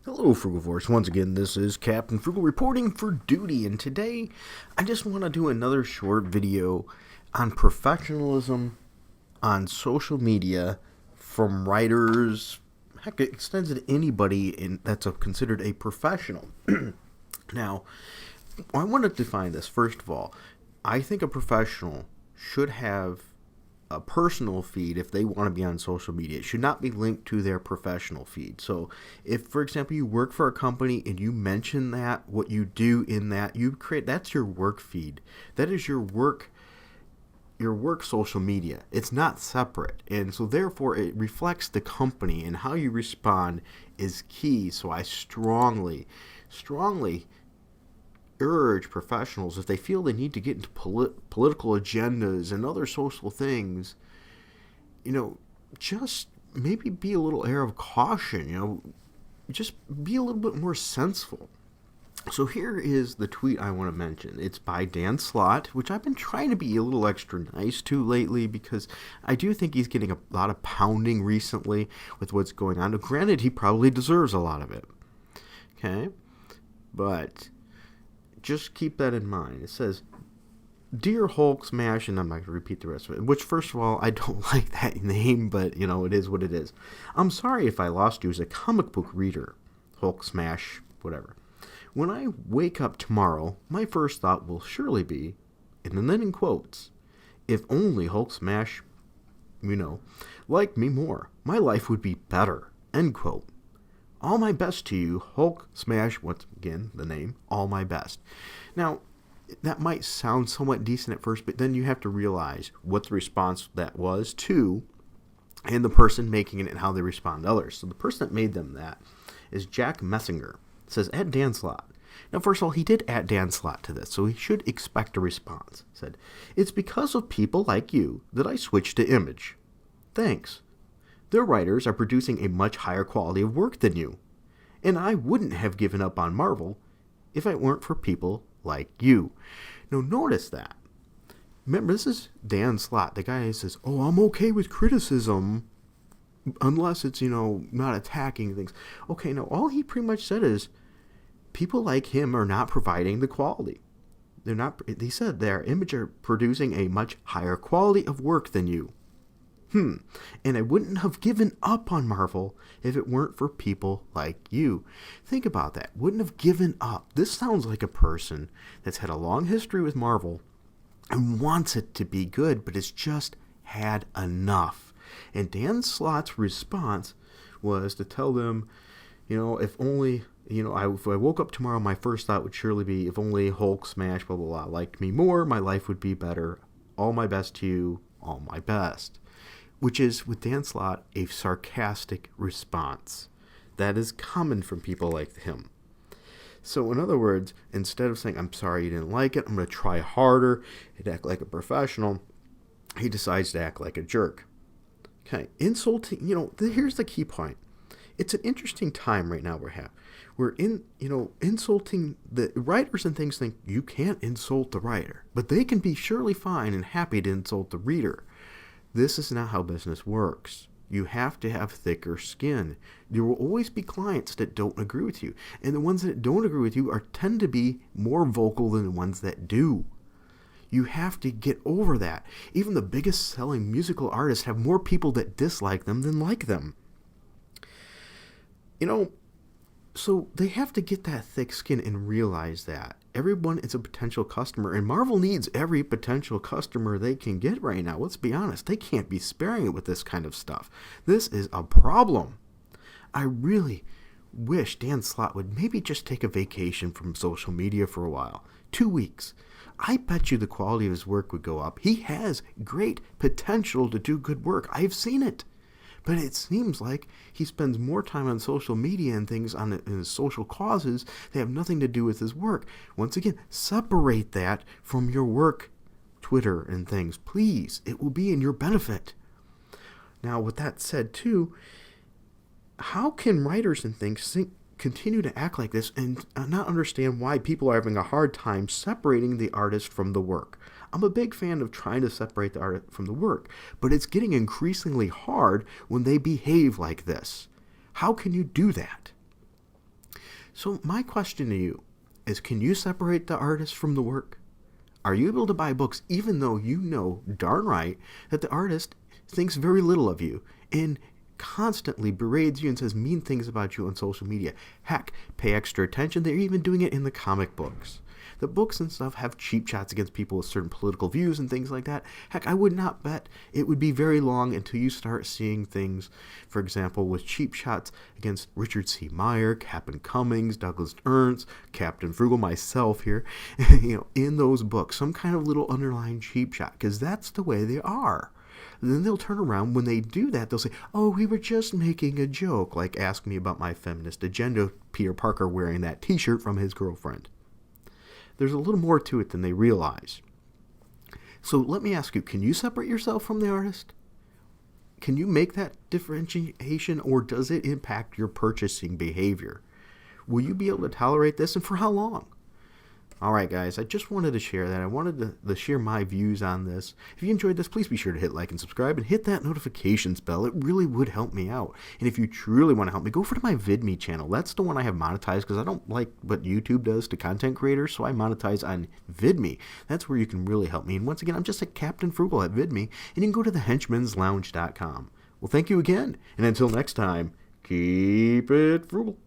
Hello, Frugal Force. Once again, this is Captain Frugal reporting for duty, and today I just want to do another short video on professionalism on social media from writers. Heck, it extends to anybody that's considered a professional. Now, I want to define this first of all. I think a professional should have a personal feed if they want to be on social media. It should not be linked to their professional feed. So if, for example, you work for a company and you mention that, what you do in that, that's your work feed. That is your work social media. It's not separate. And so therefore it reflects the company, and how you respond is key. So I strongly urge professionals, if they feel they need to get into political agendas and other social things, just maybe be a little air of caution, just be a little bit more sensible. So here is the tweet I want to mention. It's by Dan Slott, which I've been trying to be a little extra nice to lately because I do think he's getting a lot of pounding recently with what's going on. Now, granted, he probably deserves a lot of it. Okay? But just keep that in mind. It says, "Dear Hulk Smash," and I'm not going to repeat the rest of it, which, first of all, I don't like that name, but, it is what it is. "I'm sorry if I lost you as a comic book reader, Hulk Smash, whatever. When I wake up tomorrow, my first thought will surely be," and then in quotes, "if only Hulk Smash, liked me more. My life would be better," end quote. "All my best to you, Hulk Smash," once again, the name, "all my best." Now, that might sound somewhat decent at first, but then you have to realize what the response that was to, and the person making it and how they respond to others. So the person that made them that is Jack Messinger. It says, "Add Dan Slott." Now, first of all, he did add Dan Slott to this, so he should expect a response. He said, "It's because of people like you that I switched to Image. Thanks. Their writers are producing a much higher quality of work than you. And I wouldn't have given up on Marvel if it weren't for people like you." Now, notice that. Remember, this is Dan Slott, the guy who says, "Oh, I'm okay with criticism unless it's, not attacking things." Okay, now, all he pretty much said is people like him are not providing the quality. He said their Image are producing a much higher quality of work than you. And I wouldn't have given up on Marvel if it weren't for people like you. Think about that. Wouldn't have given up. This sounds like a person that's had a long history with Marvel and wants it to be good, but has just had enough. And Dan Slott's response was to tell them, if only, if I woke up tomorrow, my first thought would surely be, if only Hulk Smash, blah, blah, blah, liked me more, my life would be better. All my best to you, all my best. Which is, with Dan Slott, a sarcastic response. That is common from people like him. So, in other words, instead of saying, "I'm sorry you didn't like it, I'm going to try harder and act like a professional," he decides to act like a jerk. Okay, insulting, here's the key point. It's an interesting time right now we're insulting the writers, and things think you can't insult the writer, but they can be surely fine and happy to insult the reader. This is not how business works. You have to have thicker skin. There will always be clients that don't agree with you, and the ones that don't agree with you tend to be more vocal than the ones that do. You have to get over that. Even the biggest selling musical artists have more people that dislike them than like them. So they have to get that thick skin and realize that everyone is a potential customer, and Marvel needs every potential customer they can get right now. Let's be honest. They can't be sparing it with this kind of stuff. This is a problem. I really wish Dan Slott would maybe just take a vacation from social media for a while. 2 weeks. I bet you the quality of his work would go up. He has great potential to do good work. I've seen it. But it seems like he spends more time on social media and things on his social causes that have nothing to do with his work. Once again, separate that from your work, Twitter and things. Please, it will be in your benefit. Now, with that said, too, how can writers and things continue to act like this and not understand why people are having a hard time separating the artist from the work? I'm a big fan of trying to separate the art from the work, but it's getting increasingly hard when they behave like this. How can you do that? So my question to you is, can you separate the artist from the work? Are you able to buy books even though you know darn right that the artist thinks very little of you and constantly berates you and says mean things about you on social media? Heck, pay extra attention. They're even doing it in the comic books. The books and stuff have cheap shots against people with certain political views and things like that. Heck, I would not bet it would be very long until you start seeing things, for example, with cheap shots against Richard C. Meyer, Captain Cummings, Douglas Ernst, Captain Frugal, myself here, in those books, some kind of little underlying cheap shot, because that's the way they are. And then they'll turn around when they do that. They'll say, oh, we were just making a joke, like ask me about my feminist agenda, Peter Parker wearing that t-shirt from his girlfriend. There's a little more to it than they realize. So let me ask you, can you separate yourself from the artist? Can you make that differentiation, or does it impact your purchasing behavior? Will you be able to tolerate this, and for how long? Alright guys, I just wanted to share that. I wanted to share my views on this. If you enjoyed this, please be sure to hit like and subscribe and hit that notifications bell. It really would help me out. And if you truly want to help me, go over to my VidMe channel. That's the one I have monetized because I don't like what YouTube does to content creators, so I monetize on VidMe. That's where you can really help me. And once again, I'm just a Captain Frugal at VidMe, and you can go to thehenchmanslounge.com. Well, thank you again, and until next time, keep it frugal.